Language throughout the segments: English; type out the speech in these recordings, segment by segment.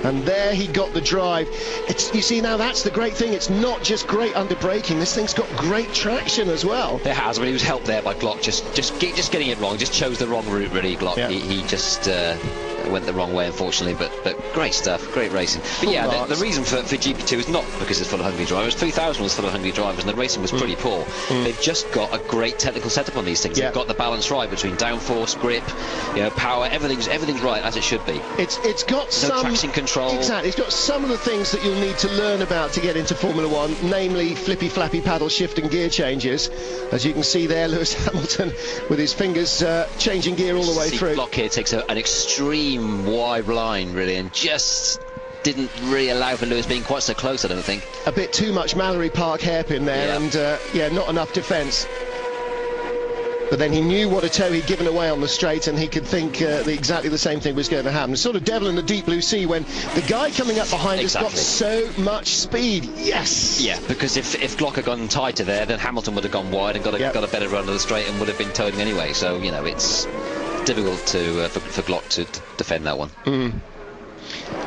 And there he got the drive. You see, now that's the great thing. It's not just great under braking. This thing's got great traction as well. It has. I mean, he was helped there by Glock. Just getting it wrong. Just chose the wrong route, really. Glock. Yeah. He just went the wrong way, unfortunately. But great stuff. Great racing. But yeah, the reason for GP2 is not because it's full of hungry drivers. 3000 was full of hungry drivers, and the racing was pretty poor. They've just got a great technical setup on these things. They've got the balance right between downforce, grip, power. Everything's right as it should be. It's got some traction control. Exactly. It's got some of the things that you'll need to learn about to get into Formula One, namely flippy flappy paddle shift and gear changes. As you can see there, Lewis Hamilton with his fingers changing gear all the way through. Block here takes an extreme wide line, really, and just didn't really allow for Lewis being quite so close, I don't think. A bit too much Mallory Park hairpin there, and not enough defence. But then he knew what a toe he'd given away on the straight, and he could think exactly the same thing was going to happen. Sort of devil in the deep blue sea when the guy coming up behind has got so much speed. Yes! Yeah, because if Glock had gone tighter there, then Hamilton would have gone wide and got a better run of the straight and would have been towing anyway. So, it's difficult for Glock to defend that one.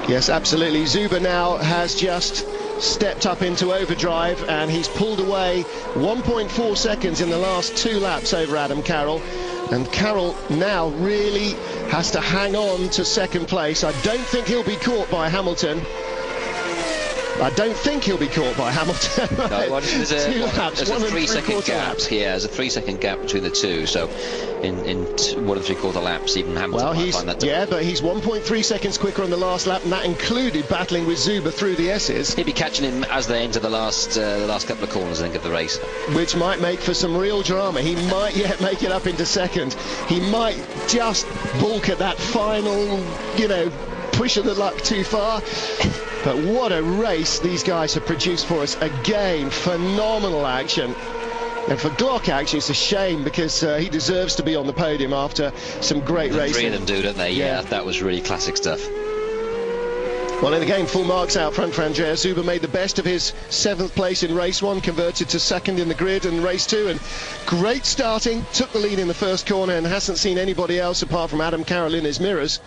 Yes, absolutely. Zuber now has just stepped up into overdrive, and he's pulled away 1.4 seconds in the last 2 laps over Adam Carroll, and Carroll now really has to hang on to second place. I don't think he'll be caught by Hamilton. No, there's a 3-second gap here. There's a 3-second gap between the two, so in 1 3/4 laps, even Hamilton might find that difficult. But he's 1.3 seconds quicker on the last lap, and that included battling with Zuber through the S's. He'll be catching him as they enter the last couple of corners, I think, of the race. Which might make for some real drama. He might yet make it up into second. He might just balk at that final, push of the luck too far. But what a race these guys have produced for us. Again, phenomenal action. And for Glock, actually, it's a shame because he deserves to be on the podium after some great racing. 3 of them do, don't they? Yeah, that was really classic stuff. Well, and again, full marks out front for Andreas Zuber. Made the best of his 7th place in race 1, converted to 2nd in the grid in race 2, and great starting. Took the lead in the first corner and hasn't seen anybody else apart from Adam Carroll in his mirrors.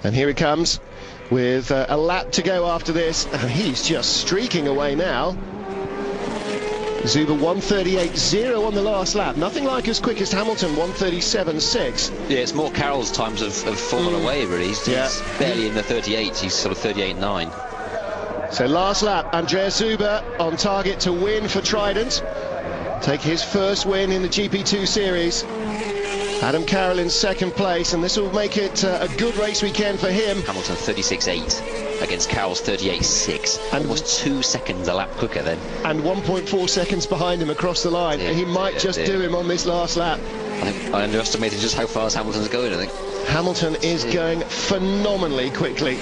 And here he comes with a lap to go after this, and he's just streaking away now. Zuber 1:38.0 on the last lap. Nothing like as quick as Hamilton, 1:37.6. Yeah, it's more Carroll's times have fallen away, really. He's barely in the 38s. He's sort of 38.9. So last lap, Andreas Zuber on target to win for Trident. Take his first win in the GP2 series. Adam Carroll in 2nd place, and this will make it a good race weekend for him. Hamilton 36.8 against Carroll's 38.6, and almost 2 seconds a lap quicker then. And 1.4 seconds behind him across the line. He might just do him on this last lap. I underestimated just how fast Hamilton's going, I think. Hamilton is going phenomenally quickly.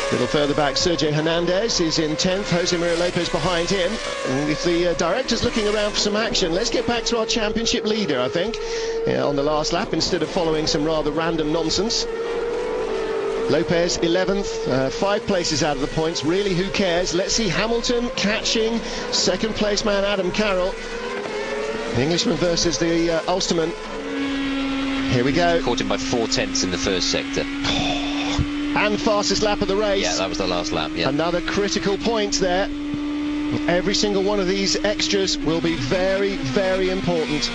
A little further back, Sergio Hernandez is in 10th, Jose Maria Lopez behind him. And if the director's looking around for some action, let's get back to our championship leader, I think, on the last lap, instead of following some rather random nonsense. Lopez 11th, 5 places out of the points. Really, who cares? Let's see Hamilton catching 2nd place man Adam Carroll. The Englishman versus the Ulsterman. Here we go. Caught him by 4 tenths in the first sector. And fastest lap of the race. Yeah, that was the last lap, yeah. Another critical point there. Every single one of these extras will be very, very important.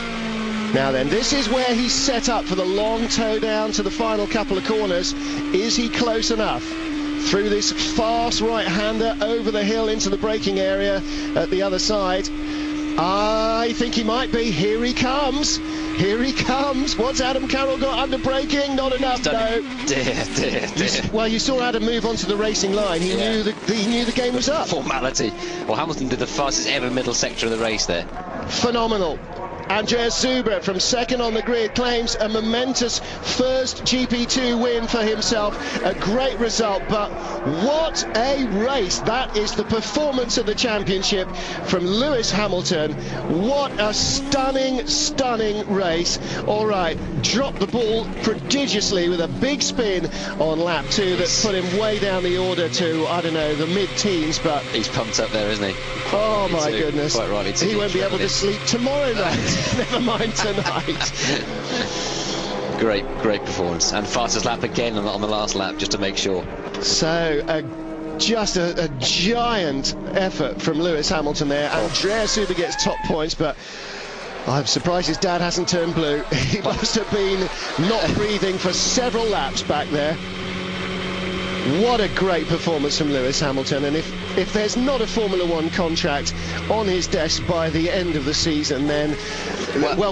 Now then, this is where he's set up for the long tow down to the final couple of corners. Is he close enough? Through this fast right-hander over the hill into the braking area at the other side. I think he might be. Here he comes. Here he comes. What's Adam Carroll got under braking? Not enough, no. Dear. Well, you saw Adam move onto the racing line. He knew the game was up. Formality. Well, Hamilton did the fastest ever middle sector of the race there. Phenomenal. Andreas Zuber from 2nd on the grid claims a momentous first GP2 win for himself. A great result, but what a race. That is the performance of the championship from Lewis Hamilton. What a stunning, stunning race. All right, dropped the ball prodigiously with a big spin on lap 2 that put him way down the order to, I don't know, the mid-teens, but... He's pumped up there, isn't he? Oh, my goodness. Quite rightly too. He won't be able to sleep tomorrow night. Never mind tonight. Great performance, and fastest lap again on the last lap, just to make sure. So just a giant effort from Lewis Hamilton there. Andreas Suber gets top points, but I'm surprised his dad hasn't turned blue. He must have been not breathing for several laps back there. What a great performance from Lewis Hamilton, and if there's not a Formula One contract on his desk by the end of the season, then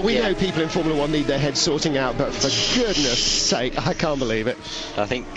we know people in Formula One need their heads sorting out, but for goodness sake, I can't believe it. I think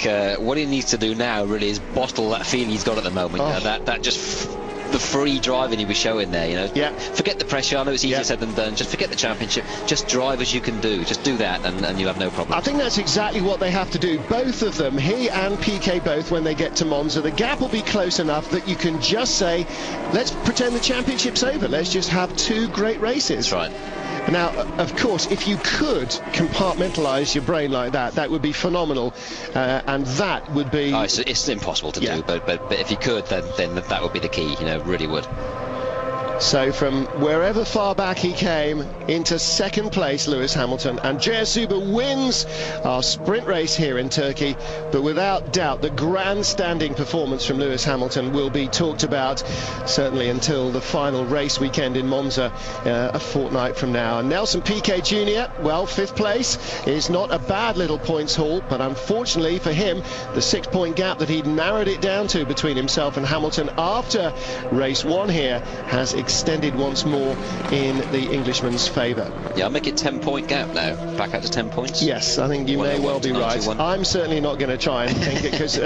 what he needs to do now really is bottle that feeling he's got at the moment. You know, that just the free driving he was showing there, you know. Yeah. Forget the pressure. I know it's easier said than done. Just forget the championship. Just drive as you can do. Just do that, and you'll have no problem. I think that's exactly what they have to do. Both of them, he and Piquet both, when they get to Monza, the gap will be close enough that you can just say, let's pretend the championship's over. Let's just have two great races. That's right. Now, of course, if you could compartmentalise your brain like that, that would be phenomenal, and that would be... Oh, it's impossible to do, but if you could, then that would be the key, you know, really would. So from wherever far back he came into second place, Lewis Hamilton. Andreas Suber wins our sprint race here in Turkey, but without doubt the grandstanding performance from Lewis Hamilton will be talked about certainly until the final race weekend in Monza a fortnight from now. And Nelson Piquet Jr., well, fifth place is not a bad little points haul, but unfortunately for him, the 6-point gap that he'd narrowed it down to between himself and Hamilton after race one here has extended once more in the Englishman's favour. Yeah, I'll make it 10-point gap now, back out to 10 points. Yes, I think you may well be right. I'm certainly not going to try and think it, because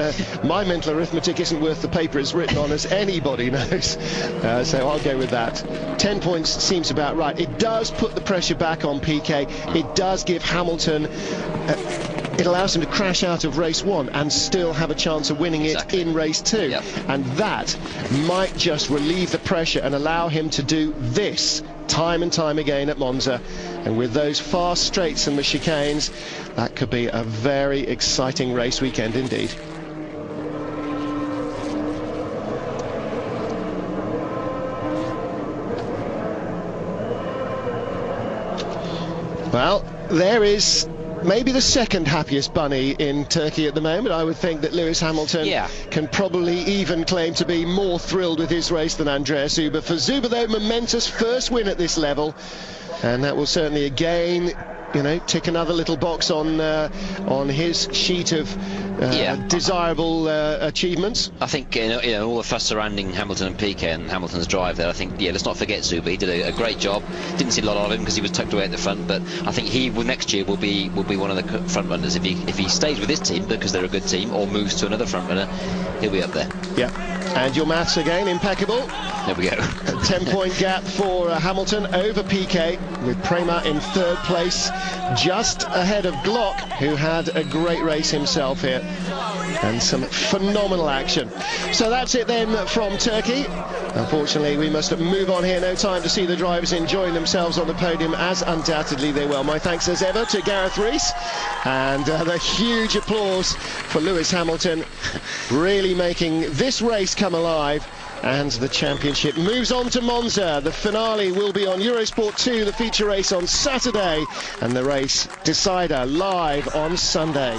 my mental arithmetic isn't worth the paper it's written on, as anybody knows. So I'll go with that. 10 points seems about right. It does put the pressure back on Piquet. It does give Hamilton... it allows him to crash out of race one and still have a chance of winning it in race two. Yep. And that might just relieve the pressure and allow him to do this time and time again at Monza. And with those fast straights and the chicanes, that could be a very exciting race weekend indeed. Well, there is maybe the second happiest bunny in Turkey at the moment. I would think that Lewis Hamilton can probably even claim to be more thrilled with his race than Andreas Suber. For Suber, though, momentous first win at this level, and that will certainly again, you know, tick another little box on his sheet of desirable achievements. I think you know all the fuss surrounding Hamilton and Piquet and Hamilton's drive there. I think let's not forget Suber. He did a great job. Didn't see a lot of him because he was tucked away at the front, but I think he will next year will be one of the front runners if he stays with his team, because they're a good team, or moves to another front runner. He'll be up there. Yeah. And your maths again impeccable. There we go. A 10-point gap for Hamilton over Piquet, with Prema in third place, just ahead of Glock, who had a great race himself here, and some phenomenal action. So that's it then from Turkey. Unfortunately, we must move on here. No time to see the drivers enjoying themselves on the podium, as undoubtedly they will. My thanks as ever to Gareth Rees, and the huge applause for Lewis Hamilton, really making this race come alive. And the championship moves on to Monza. The finale will be on Eurosport 2, the feature race on Saturday, and the race decider live on Sunday.